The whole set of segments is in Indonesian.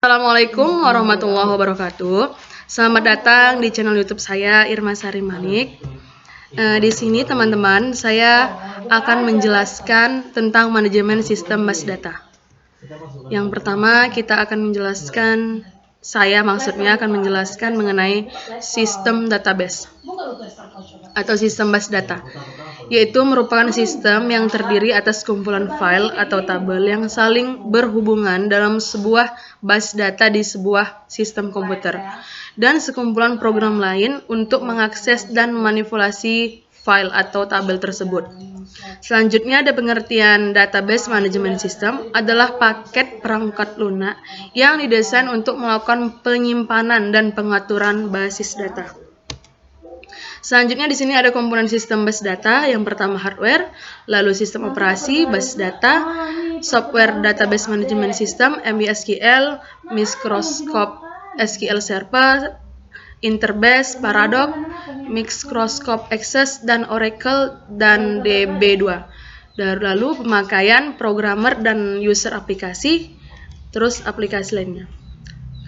Assalamualaikum warahmatullahi wabarakatuh. Selamat datang di channel YouTube saya, Irma Sari Manik. Di sini teman-teman, saya akan menjelaskan tentang manajemen sistem base data. Yang pertama, kita akan menjelaskan, maksudnya akan menjelaskan mengenai sistem database atau sistem base data, yaitu merupakan sistem yang terdiri atas kumpulan file atau tabel yang saling berhubungan dalam sebuah base data di sebuah sistem komputer, dan sekumpulan program lain untuk mengakses dan memanipulasi file atau tabel tersebut. Selanjutnya ada pengertian database management system adalah paket perangkat lunak yang didesain untuk melakukan penyimpanan dan pengaturan basis data. Selanjutnya di sini ada komponen sistem base data. Yang pertama hardware, lalu sistem operasi, base data, software database management system, MySQL, Microsoft SQL Server, Interbase, Paradox, Microsoft Access, dan Oracle, dan DB2. Lalu pemakaian programmer dan user aplikasi, terus aplikasi lainnya.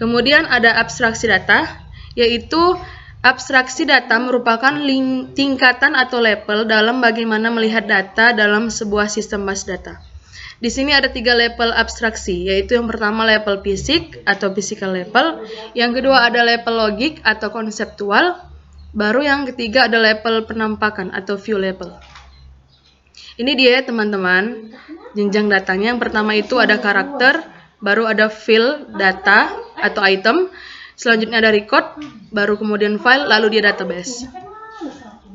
Kemudian ada abstraksi data, yaitu abstraksi data merupakan tingkatan atau level dalam bagaimana melihat data dalam sebuah sistem base data. Di sini ada 3 level abstraksi, yaitu yang pertama level fisik atau physical level, yang kedua ada level logik atau konseptual, baru yang ketiga ada level penampakan atau view level. Ini dia teman-teman, jenjang datanya. Yang pertama itu ada karakter, baru ada field data atau item, selanjutnya ada record, baru kemudian file, lalu dia database.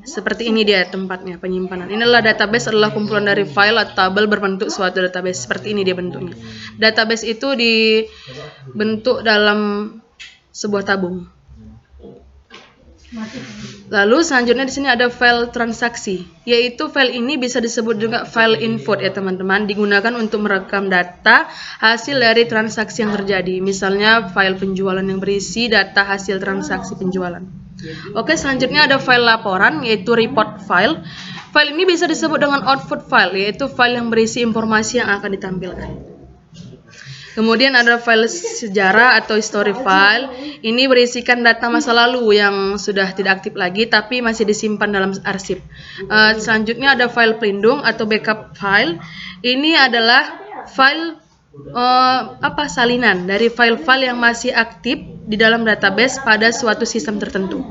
Seperti ini dia tempatnya penyimpanan. Inilah database, adalah kumpulan dari file atau tabel berbentuk suatu database. Seperti ini dia bentuknya. Database itu dibentuk dalam sebuah tabung. Lalu selanjutnya di sini ada file transaksi, yaitu file ini bisa disebut juga file input ya teman-teman, digunakan untuk merekam data hasil dari transaksi yang terjadi. Misalnya file penjualan yang berisi data hasil transaksi penjualan. Oke, selanjutnya ada file laporan, yaitu report file. File ini bisa disebut dengan output file, yaitu file yang berisi informasi yang akan ditampilkan. Kemudian ada file sejarah atau history file. Ini berisikan data masa lalu yang sudah tidak aktif lagi tapi masih disimpan dalam arsip. Selanjutnya ada file pelindung atau backup file. Ini adalah file salinan dari file-file yang masih aktif di dalam database pada suatu sistem tertentu.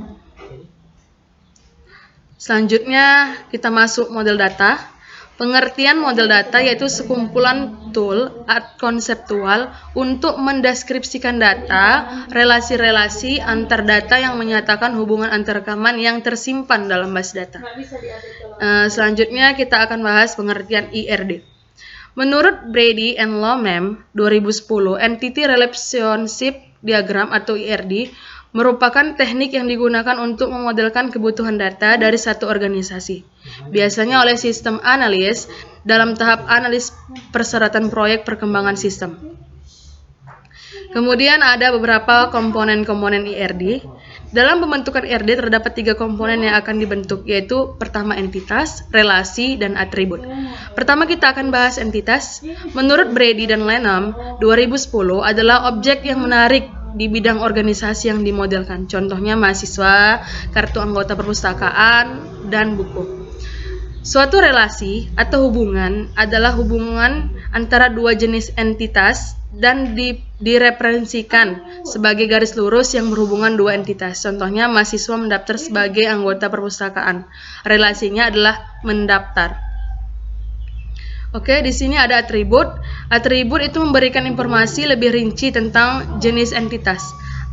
Selanjutnya kita masuk model data. Pengertian model data yaitu sekumpulan tool konseptual untuk mendeskripsikan data, relasi-relasi antar data yang menyatakan hubungan antar rekaman yang tersimpan dalam base data. Selanjutnya kita akan bahas pengertian IRD. Menurut Brady and Lomem 2010, Entity Relationship Diagram atau IRD merupakan teknik yang digunakan untuk memodelkan kebutuhan data dari satu organisasi, biasanya oleh sistem analis dalam tahap analis persyaratan proyek perkembangan sistem. Kemudian ada beberapa komponen-komponen IRD. Dalam pembentukan IRD terdapat 3 komponen yang akan dibentuk, yaitu pertama entitas, relasi, dan atribut. Pertama kita akan bahas entitas. Menurut Brady dan Lomem 2010 adalah objek yang menarik di bidang organisasi yang dimodelkan. Contohnya mahasiswa, kartu anggota perpustakaan, dan buku. Suatu relasi atau hubungan adalah hubungan antara dua jenis entitas dan direferensikan sebagai garis lurus yang berhubungan dua entitas. Contohnya mahasiswa mendaftar sebagai anggota perpustakaan. Relasinya adalah mendaftar. Oke, di sini ada atribut. Atribut itu memberikan informasi lebih rinci tentang jenis entitas.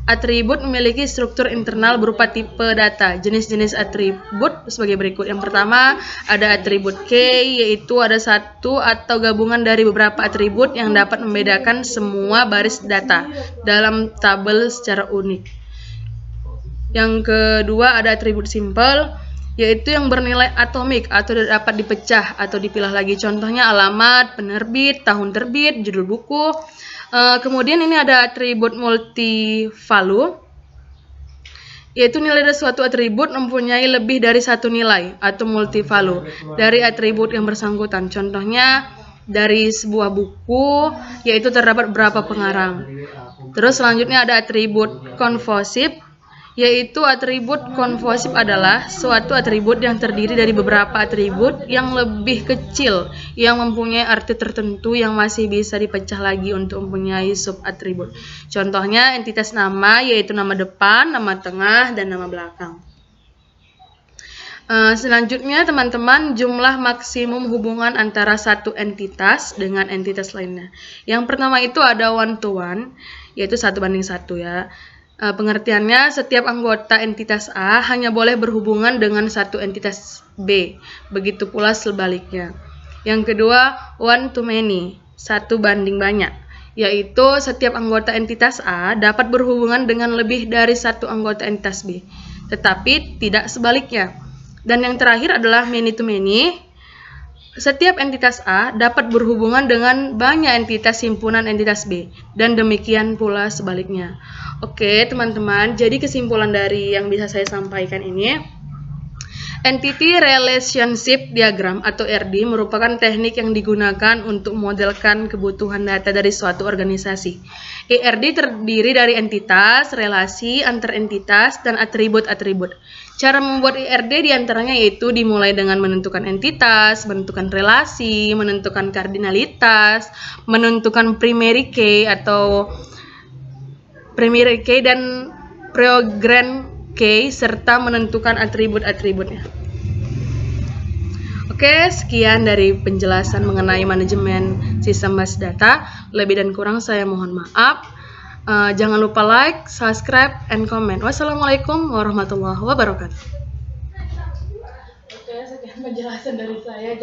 Atribut memiliki struktur internal berupa tipe data. Jenis-jenis atribut sebagai berikut. Yang pertama ada atribut key, yaitu ada satu atau gabungan dari beberapa atribut yang dapat membedakan semua baris data dalam tabel secara unik. Yang kedua ada atribut simple, yaitu yang bernilai atomik atau dapat dipecah atau dipilah lagi. Contohnya alamat, penerbit, tahun terbit, judul buku. Kemudian ini ada atribut multi-value, yaitu nilai dari suatu atribut mempunyai lebih dari satu nilai atau multi-value dari atribut yang bersangkutan. Contohnya dari sebuah buku, yaitu terdapat beberapa pengarang. Terus selanjutnya ada atribut konvosif, yaitu atribut konvosif adalah suatu atribut yang terdiri dari beberapa atribut yang lebih kecil yang mempunyai arti tertentu yang masih bisa dipecah lagi untuk mempunyai subatribut. Contohnya entitas nama, yaitu nama depan, nama tengah, dan nama belakang. Selanjutnya teman-teman, jumlah maksimum hubungan antara satu entitas dengan entitas lainnya. Yang pertama itu ada one to one, yaitu 1:1 ya. Pengertiannya, setiap anggota entitas A hanya boleh berhubungan dengan satu entitas B, begitu pula sebaliknya. Yang kedua, one to many, 1:banyak, yaitu setiap anggota entitas A dapat berhubungan dengan lebih dari satu anggota entitas B, tetapi tidak sebaliknya. Dan yang terakhir adalah many to many, setiap entitas A dapat berhubungan dengan banyak entitas himpunan entitas B, dan demikian pula sebaliknya. Oke, teman-teman, jadi kesimpulan dari yang bisa saya sampaikan ini, Entity Relationship Diagram atau RD merupakan teknik yang digunakan untuk memodelkan kebutuhan data dari suatu organisasi. ERD terdiri dari entitas, relasi, antar entitas, dan atribut-atribut. Cara membuat ERD diantaranya yaitu dimulai dengan menentukan entitas, menentukan relasi, menentukan kardinalitas, menentukan primary key atau primary key dan program key, serta menentukan atribut-atributnya. Oke, sekian dari penjelasan mengenai manajemen sistem basis data. Lebih dan kurang saya mohon maaf. Jangan lupa like, subscribe, and comment. Wassalamualaikum warahmatullahi wabarakatuh. Oke, sekian penjelasan dari saya.